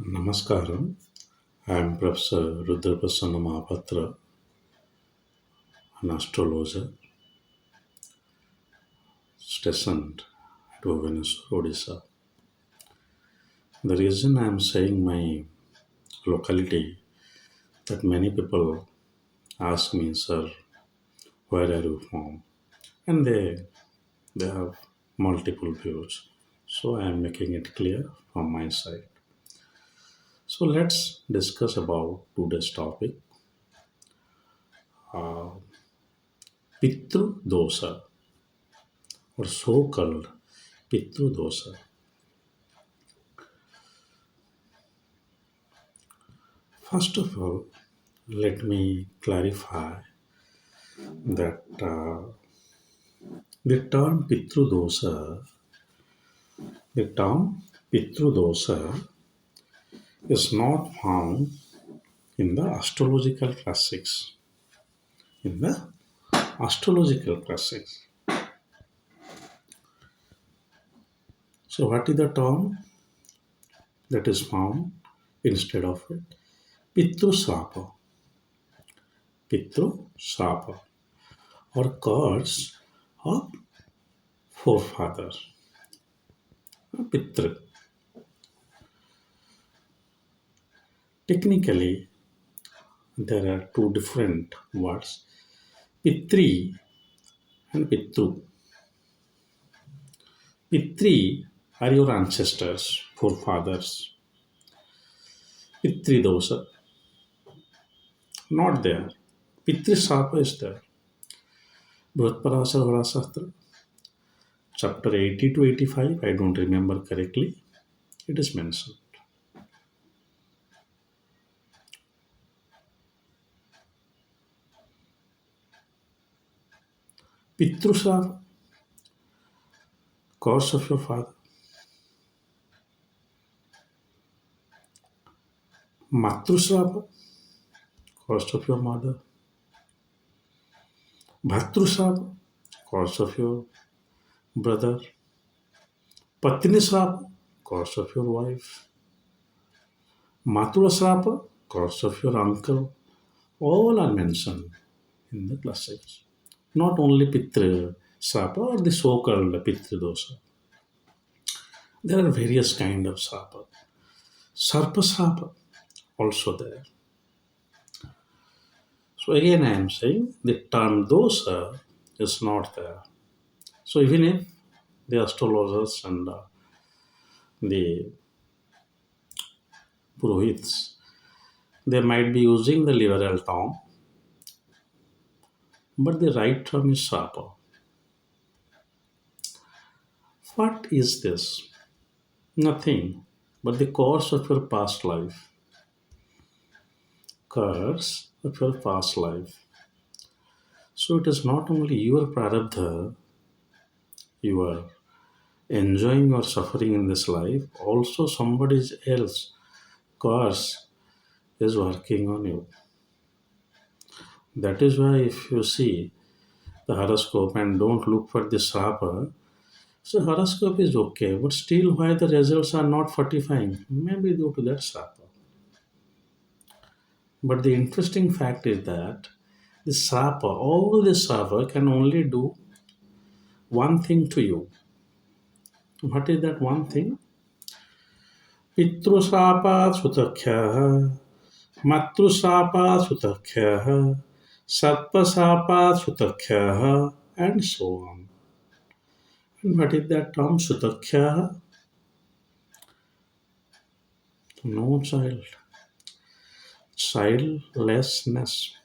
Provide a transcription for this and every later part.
Namaskaram. I am Professor rudramohapatra, an astrologer stationed at Bhubaneswar, Odisha. The reason I am saying my locality that many people ask me, sir, where are you from? And they have multiple views. So I am making it clear from my side. So let's discuss about today's topic, Pitru Dosa, or so-called Pitru Dosa. First of all, let me clarify that the term Pitrudosa, the term Pitrudosa is not found in the astrological classics. In the astrological classics. So, what is the term that is found instead of it? Pitru Shraap, Pitru Shraap, or curse of forefathers. Pitru. Technically, there are two different words, Pitri and Pitru. Pitri are your ancestors, forefathers. Pitri dosa, not there. Pitri Shraap is there. Brihadarashtra Varashastra, chapter 80 to 85, I don't remember correctly, it is mentioned. Pitru Shraap, curse of your father. Matru Shraap, curse of your mother. Bhatru Shraap, curse of your brother. Patni Shraap, curse of your wife. Matula Shraap, curse of your uncle. All are mentioned in the classics. Not only Pitri Shraap or the so-called Pitri Dosa. There are various kind of Shraap. Sarpa Shraap also there. So again I am saying the term dosa is not there. So even if the astrologers and the purohits, they might be using the liberal term, but the right term is Shapa. What is this? Nothing but the course of your past life. Curse of your past life. So it is not only your prarabdha, you are enjoying or suffering in this life, also somebody else curse is working on you. That is why if you see the horoscope and don't look for the Shrapa, so horoscope is okay, but still why the results are not fortifying? Maybe due to that Shrapa. But the interesting fact is that the Shrapa, all the Shrapa can only do one thing to you. What is that one thing? Pitrusapa Sutakhyah, Matrusapa Sutakhyah, Sarpasapa Sutakhyah, and so on. And what is that term Sutakhyah? No child. Childlessness.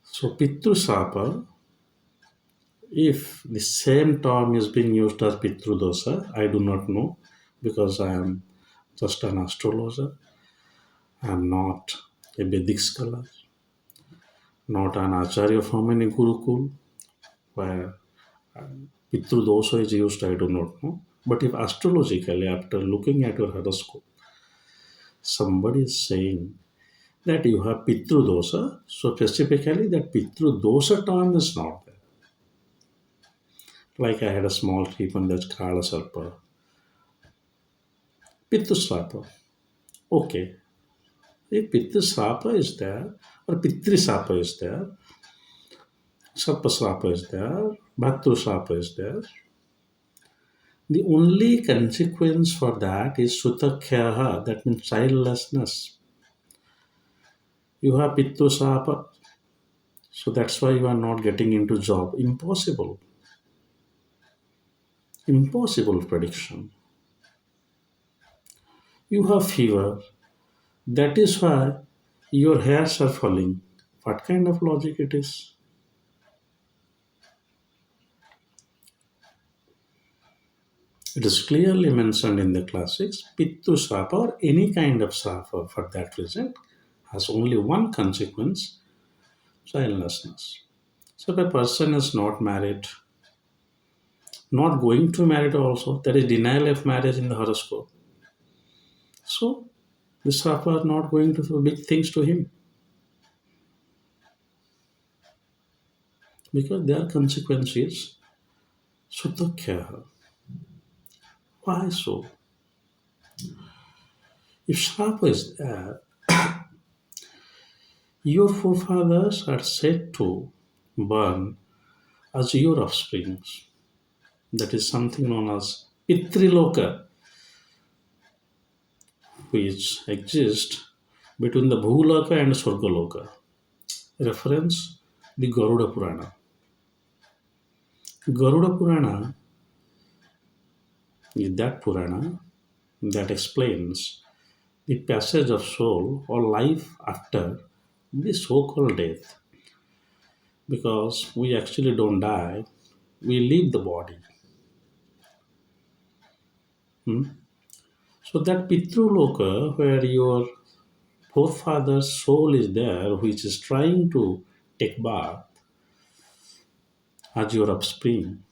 So Pitrusapa, if the same term is being used as Pitrudosa, I do not know because I am just an astrologer. I am not a Vedic scholar, not an Acharya from any Gurukul, where Pitrudosa is used, I do not know. But if astrologically, after looking at your horoscope, somebody is saying that you have Pitru dosa, so specifically that Pitru dosa term is not there. Like I had a small creeping that's Kala Sarpa. Pittu Srapa. Okay. If Pittu Srapa is there, or Pitri Srapa is there, Sarpa Srapa is there, Bhattu Srapa is there, the only consequence for that is Sutakyaha, that means childlessness. You have Pittu Srapa, so that's why you are not getting into job. Impossible. Impossible prediction. You have fever. That is why your hairs are falling. What kind of logic it is? It is clearly mentioned in the classics. Pittu Srapa or any kind of Srapa for that reason has only one consequence, childlessness. So if a person is not married, not going to marry also, there is denial of marriage in the horoscope. So the Srapa are not going to do big things to him because their consequence is Sutakya. Why so? If Srapa is there, your forefathers are said to burn as your offsprings. That is something known as Pitri Loka, which exists between the Bhuloka and Swargaloka. Reference the Garuda Purana. Garuda Purana is that Purana that explains the passage of soul or life after the so called death. Because we actually don't die, we leave the body. Hmm? So that Pitru Loka, where your forefather's soul is there, which is trying to take birth as your offspring,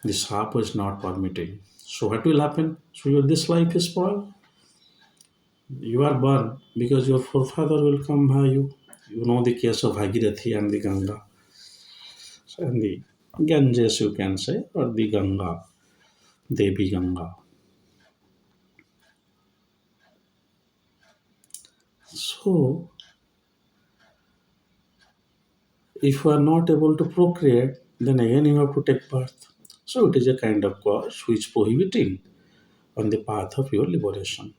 this harp is not permitting. So what will happen? So your this life is spoiled. You are born because your forefather will come by you. You know the case of Bhagirathi and the Ganga. And the Ganges, you can say, or the Ganga, Devi Ganga. So, if you are not able to procreate, then again you have to take birth. So, it is a kind of cause which prohibiting on the path of your liberation,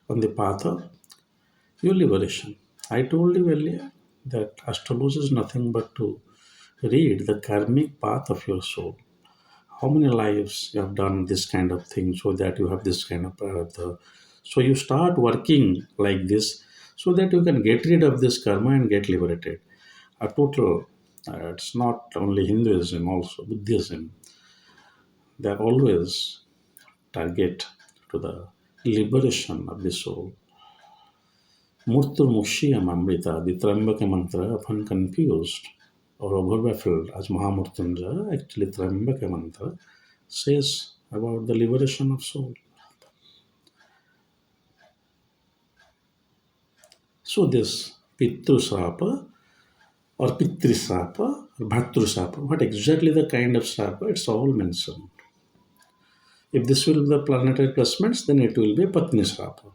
on the path of your liberation. I told you earlier that astrology is nothing but to read the karmic path of your soul. How many lives you have done this kind of thing so that you have this kind of prarabdha. So you start working like this so that you can get rid of this karma and get liberated. A total, it's not only Hinduism, also Buddhism. They are always target to the liberation of the soul. Murtur Mukshiyam Amrita, the Trambaka mantra, often confused or overbaffled as Mahamurtunja, actually Trambaka mantra says about the liberation of soul. So this Pitru Srapa or Pitri Srapa or Bhatru Srapa, what exactly the kind of Srapa, it's all mentioned. If this will be the planetary placements, then it will be a Patni Srapa.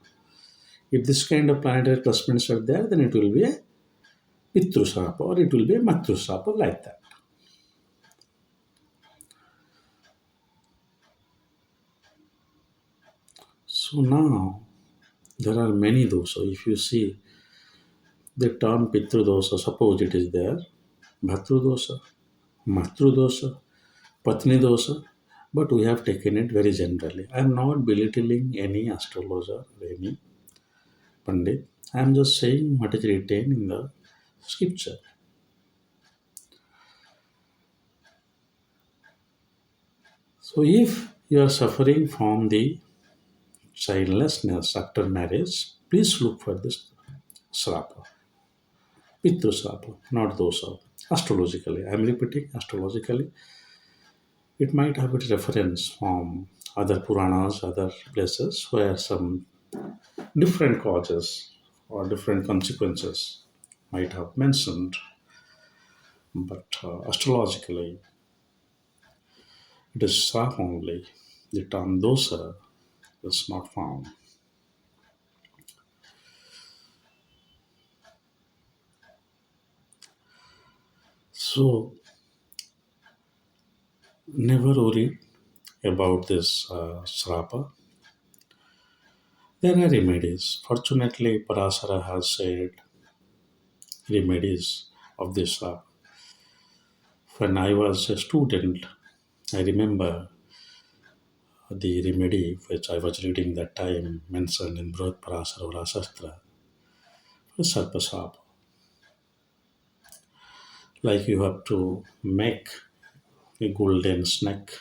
If this kind of planetary placements are there, then it will be a Pitru Srapa or it will be a Matru Srapa, like that. So now there are many dosa. If you see the term Pitru dosa, suppose it is there, Bhatru dosa, Matru dosa, Patni dosa, but we have taken it very generally. I am not belittling any astrologer or any Pandit. I am just saying what is written in the scripture. So if you are suffering from the childlessness after marriage, please look for this srapa, Pitru srapa, not dosa. Astrologically, I am repeating astrologically. It might have a reference from other Puranas, other places where some different causes or different consequences might have mentioned. But astrologically, it is Srap only. The term dosa is not found. So, never worry about this Srapa. There are remedies. Fortunately, Parasara has said remedies of this Srapa. When I was a student, I remember the remedy which I was reading that time mentioned in Brihad Parasara Shastra was Sarpasrapa. Like you have to make a golden snake,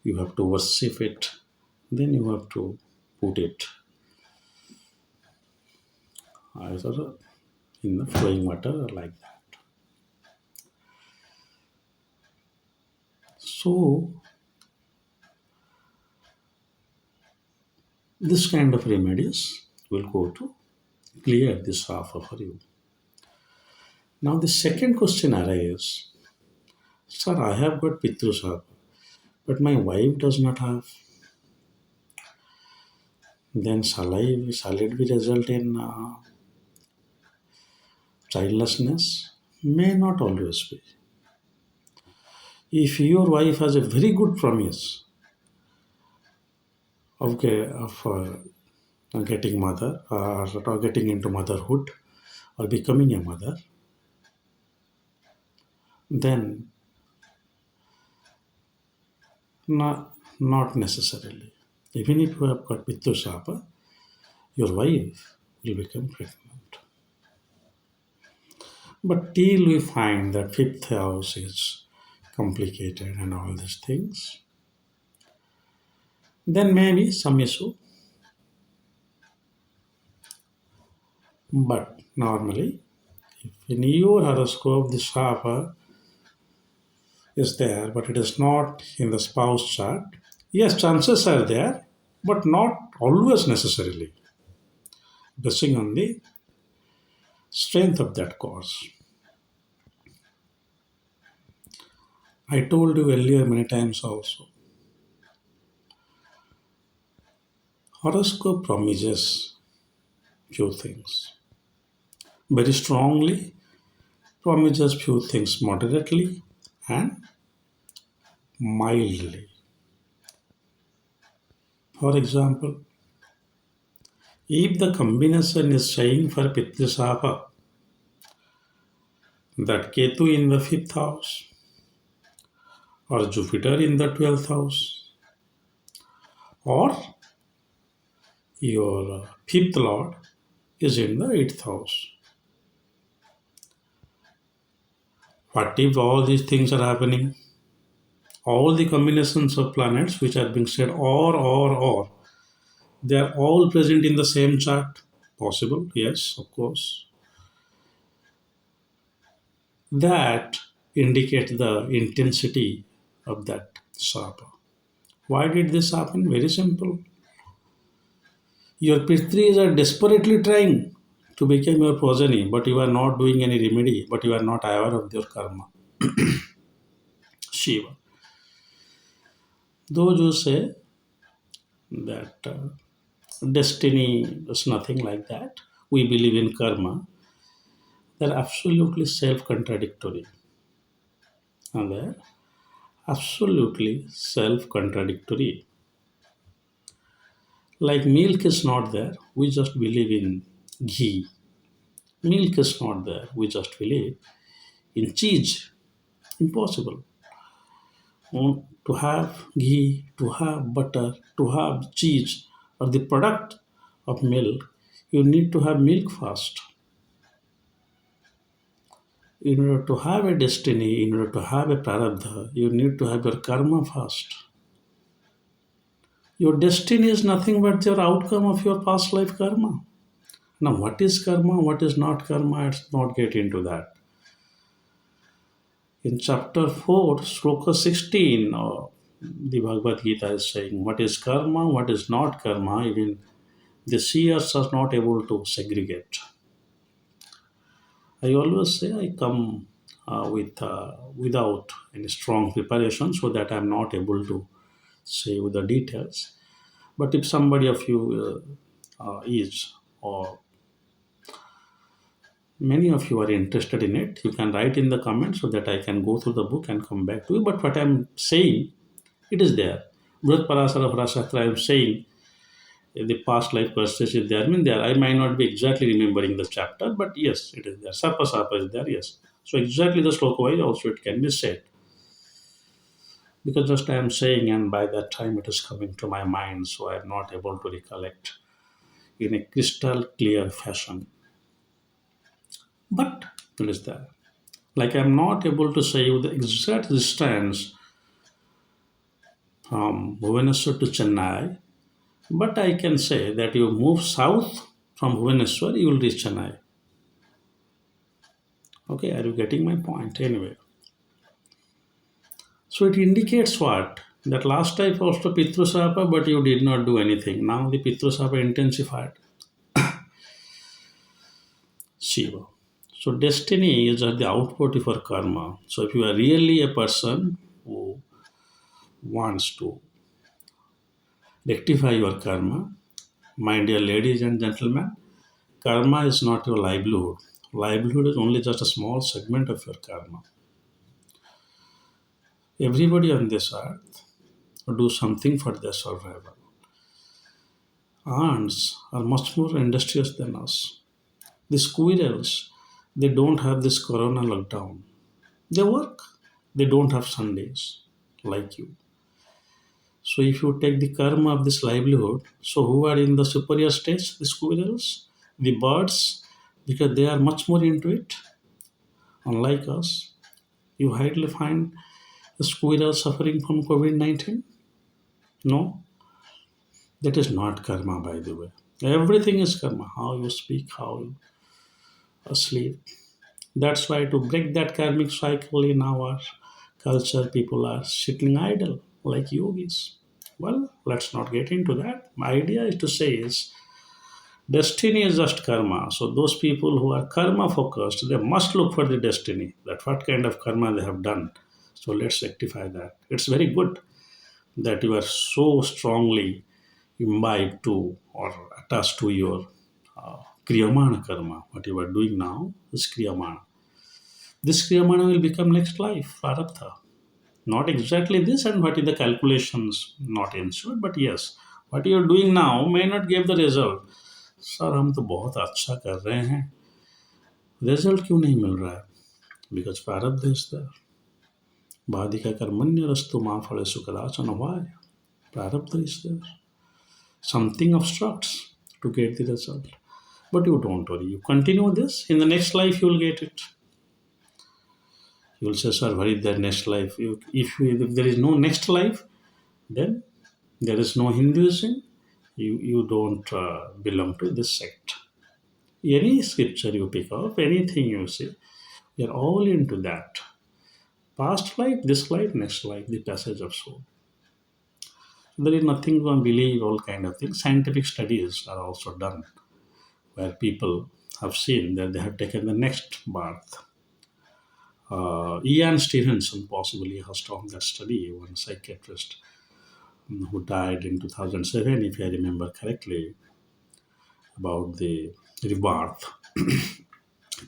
you have to worship it, then you have to put it either in the flowing water or like that. So this kind of remedies will go to clear this half for you. Now the second question arises, sir, I have got Pitru Shraap, but my wife does not have. Then shall it be result in childlessness? May not always be. If your wife has a very good promise of getting mother or getting into motherhood or becoming a mother, then not necessarily. Even if you have got Pittu Shapa, your wife will become pregnant. But till we find that fifth house is complicated and all these things, then maybe some issue. But normally, if in your horoscope the Shapa is there, but it is not in the spouse chart, yes, chances are there, but not always necessarily, basing on the strength of that cause. I told you earlier many times also, horoscope promises few things. Very strongly promises few things moderately and mildly. For example, if the combination is saying for Pitrisapa that Ketu in the fifth house or Jupiter in the 12th house or your fifth lord is in the 8th house. What if all these things are happening? All the combinations of planets which are being said or, they are all present in the same chart. Possible? Yes, of course. That indicates the intensity of that sapa. Why did this happen? Very simple. Your Pitris are desperately trying to become your progeny, but you are not doing any remedy, but you are not aware of your karma. Shiva. Those who say that destiny is nothing like that, we believe in karma, they're absolutely self contradictory. And they're absolutely self contradictory. Like milk is not there, we just believe in ghee. Milk is not there, we just believe in cheese. Impossible. To have ghee, to have butter, to have cheese, or the product of milk, you need to have milk first. In order to have a destiny, in order to have a prarabdha, you need to have your karma first. Your destiny is nothing but your outcome of your past life karma. Now, what is karma, what is not karma, let's not get into that. In chapter 4, sloka 16, the Bhagavad Gita is saying what is karma, what is not karma, even the seers are not able to segregate. I always say I come without any strong preparation, so that I'm not able to say with the details. But if somebody of you is, or many of you are interested in it, you can write in the comments so that I can go through the book and come back to you. But what I'm saying, it is there. Brihat Parasara Parashastra, I'm saying the past life verses is there. I mean, there I might not be exactly remembering the chapter, but yes, it is there. Sarpa Sapa is there, yes. So exactly the sloka wise also it can be said. Because just I am saying, and by that time it is coming to my mind, so I am not able to recollect in a crystal clear fashion. But it is there. Like I'm not able to say you the exact distance from Bhubaneswar to Chennai, but I can say that you move south from Bhubaneswar, you will reach Chennai. Okay, are you getting my point? Anyway, so it indicates what? That last time was to Pitri Shraap, but you did not do anything. Now the Pitri Shraap intensified. Shiva. So destiny is at the output of our karma. So if you are really a person who wants to rectify your karma, my dear ladies and gentlemen, karma is not your livelihood. Livelihood is only just a small segment of your karma. Everybody on this earth will do something for their survival. Ants are much more industrious than us. The squirrels, they don't have this corona lockdown. They work. They don't have Sundays like you. So if you take the karma of this livelihood, so who are in the superior stage? The squirrels, the birds, because they are much more into it. Unlike us, you hardly find a squirrel suffering from COVID-19. No, that is not karma, by the way. Everything is karma. How you speak, how you sleep. That's why to break that karmic cycle in our culture, people are sitting idle like yogis. Well, let's not get into that. My idea is to say is destiny is just karma. So those people who are karma focused, they must look for the destiny. That what kind of karma they have done. So let's rectify that. It's very good that you are so strongly imbibed to or attached to your kriyamana karma. What you are doing now is kriyamana. This kriyamana will become next life, prarabdha. Not exactly this, and what is the calculations not ensured, but yes, what you are doing now may not give the result. Sir हम तो बहुत अच्छा कर रहे हैं, result क्यों नहीं मिल रहा है? बिकॉज प्रारब्ध इज देयर. बाधिका कर्मण्यरस्तु मां फलेषु कदाचन. Why? Prarabdha is there. Something obstructs to get the result. But you don't worry. You continue this. In the next life, you will get it. You will say, sir, what is the next life? If there is no next life, then there is no Hinduism. You don't belong to this sect. Any scripture you pick up, anything you see, we are all into that. Past life, this life, next life, the passage of soul. There is nothing to believe, all kind of things. Scientific studies are also done where people have seen that they have taken the next birth. Ian Stevenson possibly has done that study, one psychiatrist who died in 2007, if I remember correctly, about the rebirth.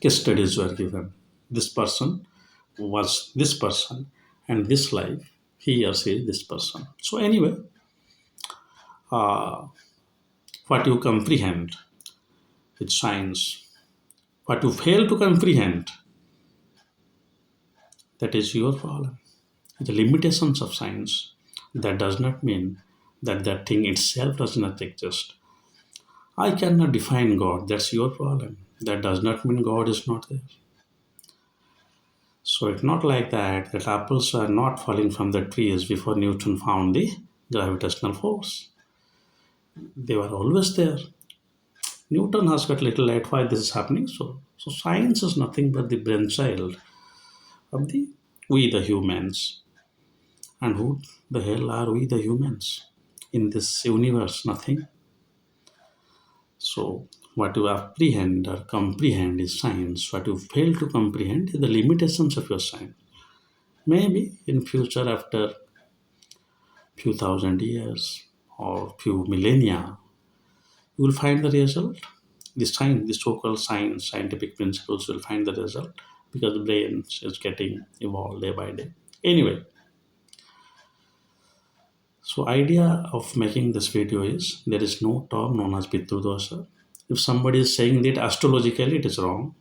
Case studies were given. This person was this person, and this life, he or she is this person. So, anyway, uh, what you comprehend with science, what you fail to comprehend, that is your problem. The limitations of science, that does not mean that that thing itself does not exist. I cannot define God, that's your problem. That does not mean God is not there. So it's not like that apples are not falling from the trees before Newton found the gravitational force. They were always there. Newton has got little light why this is happening. So science is nothing but the brainchild of the we the humans. And who the hell are we the humans? In this universe, nothing. So What you apprehend or comprehend is science. What you fail to comprehend is the limitations of your science. Maybe in future, after few thousand years or few millennia, you will find the result. The so-called science, scientific principles will find the result because the brain is getting evolved day by day. Anyway, so idea of making this video is there is no term known as Pitru dosha. If somebody is saying that astrologically it is wrong,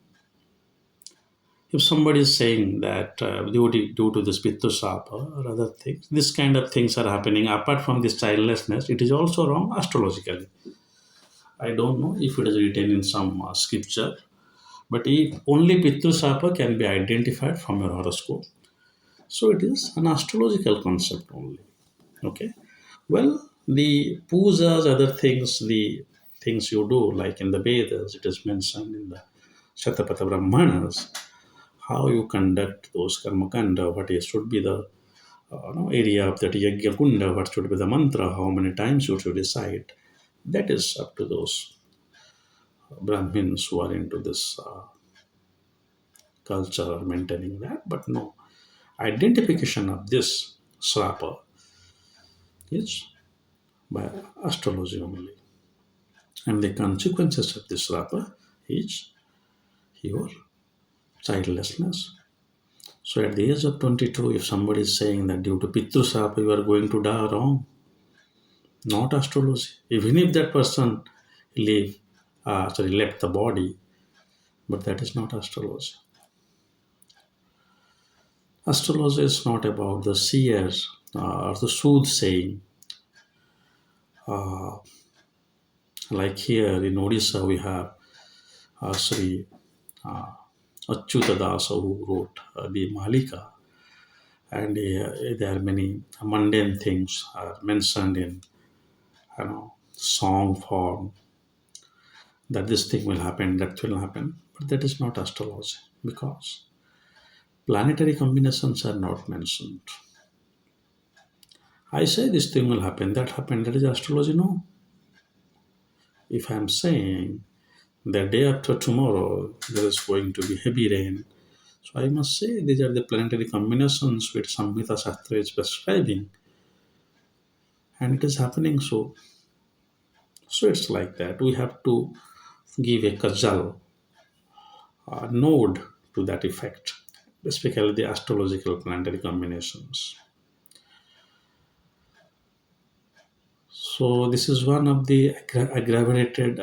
if somebody is saying that due to this Pitru Shraap or other things, this kind of things are happening apart from this childlessness, it is also wrong astrologically. I don't know if it is written in some scripture, but if only Pitru Shraap can be identified from your horoscope. So it is an astrological concept only. Okay. Well, the pujas, other things, the things you do, like in the Vedas, it is mentioned in the Shatapatha Brahmanas, how you conduct those karma kanda, what is, should be the area of that yajna kunda, what should be the mantra, how many times you should recite. That is up to those Brahmins who are into this culture or maintaining that. But no, identification of this srapa is by astrology only. And the consequences of this srapa is your childlessness. So at the age of 22, if somebody is saying that due to Pitru Srapa you are going to die, wrong. Not astrology. Even if that person left the body, but that is not astrology. Astrology is not about the seers or the soothsaying. Uh, like here in Odisha, we have Sri Achyutadasa who wrote the Malika, and there are many mundane things are mentioned in song form that this thing will happen, that will happen, but that is not astrology because planetary combinations are not mentioned. I say this thing will happen, that happened, that is astrology. No. If I am saying the day after tomorrow there is going to be heavy rain, so I must say these are the planetary combinations which Samhita Shastra is prescribing, and it is happening so. So it's like that. We have to give a kajal, a node to that effect, especially the astrological planetary combinations. So this is one of the aggravated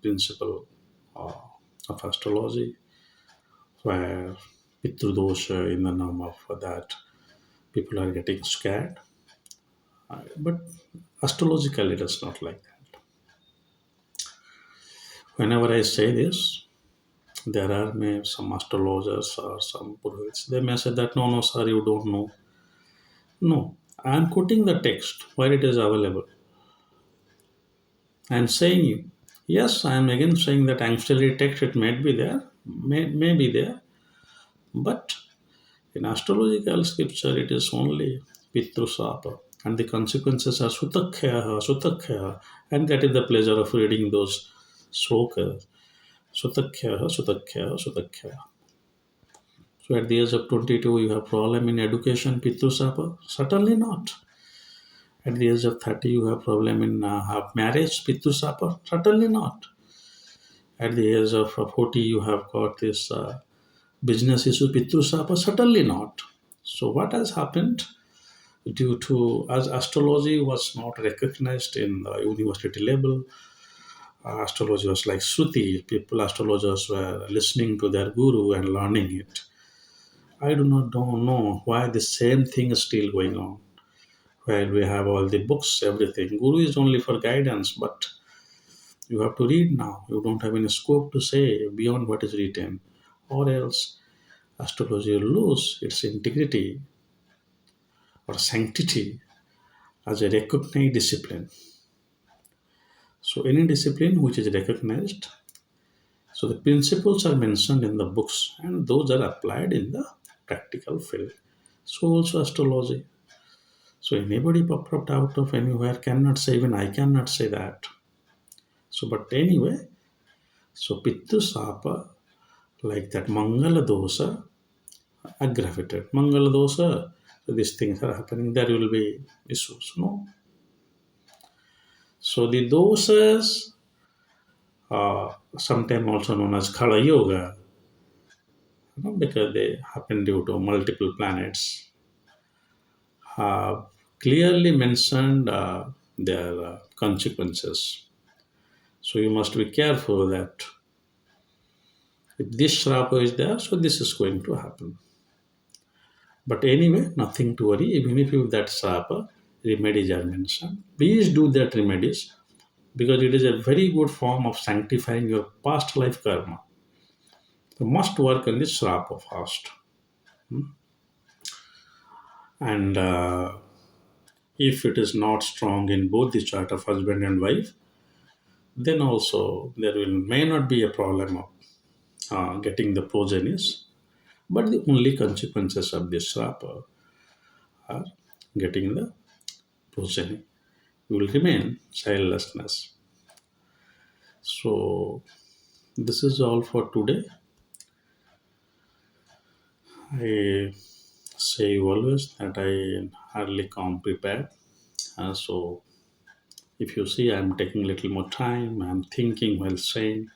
principle uh, of astrology, where Pitru in the name of that people are getting scared. But astrologically, it is not like that. Whenever I say this, there are some astrologers or some purohits. They may say that no, sir, you don't know. No, I am quoting the text where it is available. I am saying you. Yes, I am again saying that ancillary text it may be there, may be there, but in astrological scripture it is only Pitru Sapa, and the consequences are Sutakhya, and that is the pleasure of reading those slokas. Sutakhya. So at the age of 22, you have problem in education, Pitru Sapa? Certainly not. At the age of 30, you have problem in have marriage, Pitru Sapa? Certainly not. At the age of 40, you have got this business issue, Pitru Sapa? Certainly not. So what has happened? Due to as astrology was not recognized in the university level, astrology was like Shruti. People, astrologers were listening to their guru and learning it. I don't know why the same thing is still going on. While we have all the books, everything. Guru is only for guidance, but you have to read now. You don't have any scope to say beyond what is written, or else astrology will lose its integrity or sanctity as a recognized discipline. So, any discipline which is recognized, so the principles are mentioned in the books and those are applied in the practical field. So, also astrology. So, anybody popped out of anywhere cannot say, even I cannot say that. So, but anyway, so Pitri Shraap, like that Mangala dosa, aggravated. Mangala dosa, so these things are happening, there will be issues. No. So the dosas, sometimes also known as Khala Yoga, because they happen due to multiple planets, have clearly mentioned their consequences. So you must be careful that if this Shrapa is there, so this is going to happen. But anyway, nothing to worry. Even if you that Shrapa, remedies are mentioned, please do that remedies because it is a very good form of sanctifying your past life karma. You must work on this Shrapa first. And if it is not strong in both the chart of husband and wife, then also there will may not be a problem of getting the progenies, but the only consequences of this Shrapa are getting the progeny. You will remain childlessness. So this is all for today. I say always that I hardly come prepared. So if you see I'm taking a little more time, I'm thinking while saying,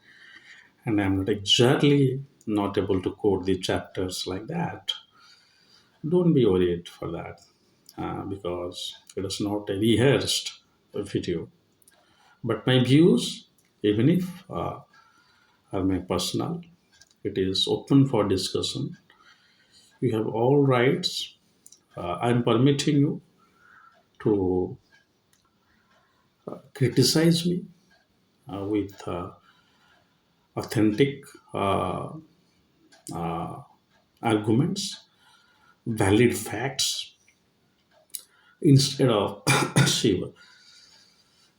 and I'm not exactly not able to quote the chapters like that. Don't be worried for that because it is not a rehearsed video. But my views, even if are my personal, it is open for discussion. You have all rights. I'm permitting you to criticize me with authentic arguments, valid facts, instead of Shiva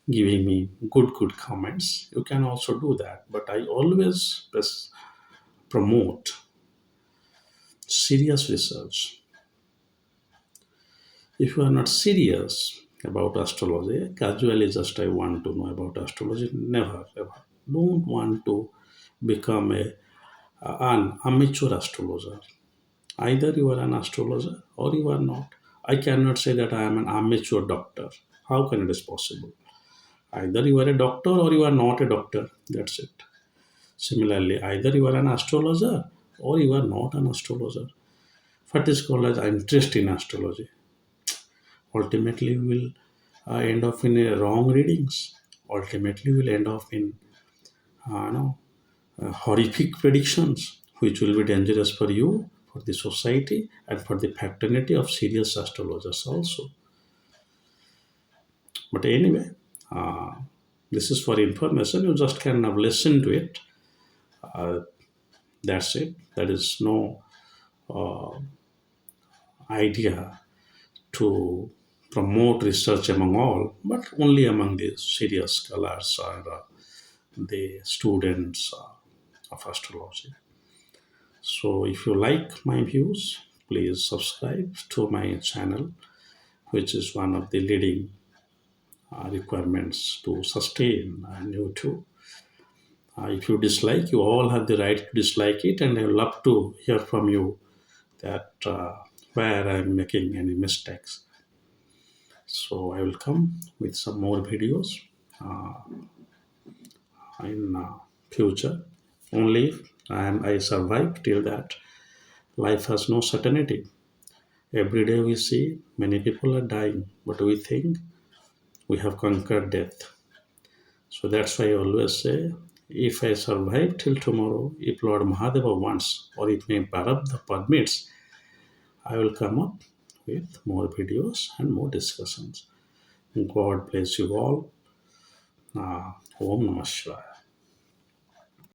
giving me good comments. You can also do that, but I always promote serious research. If you are not serious about astrology, casually just I want to know about astrology, never ever. Don't want to become an amateur astrologer. Either you are an astrologer or you are not. I cannot say that I am an amateur doctor. How can it is possible? Either you are a doctor or you are not a doctor. That's it. Similarly, either you are an astrologer or you are not an astrologer. What is called as interest in astrology. Ultimately, we will end up in wrong readings. Ultimately, we will end up in no, horrific predictions, which will be dangerous for you, for the society, and for the fraternity of serious astrologers also. But anyway, uh, this is for information. You just can now listen to it. That's it. There is no idea to promote research among all, but only among the serious scholars or the students of astrology. So, if you like my views, please subscribe to my channel, which is one of the leading requirements to sustain on YouTube. If you dislike, you all have the right to dislike it, and I would love to hear from you that where I'm making any mistakes. So I will come with some more videos in future. Only if I survive till that. Life has no certainty. Every day we see many people are dying, but we think we have conquered death. So that's why I always say, if I survive till tomorrow, if Lord Mahadeva wants, or if my Prarabdha permits, I will come up with more videos and more discussions. God bless you all. Om Namah Shivaya.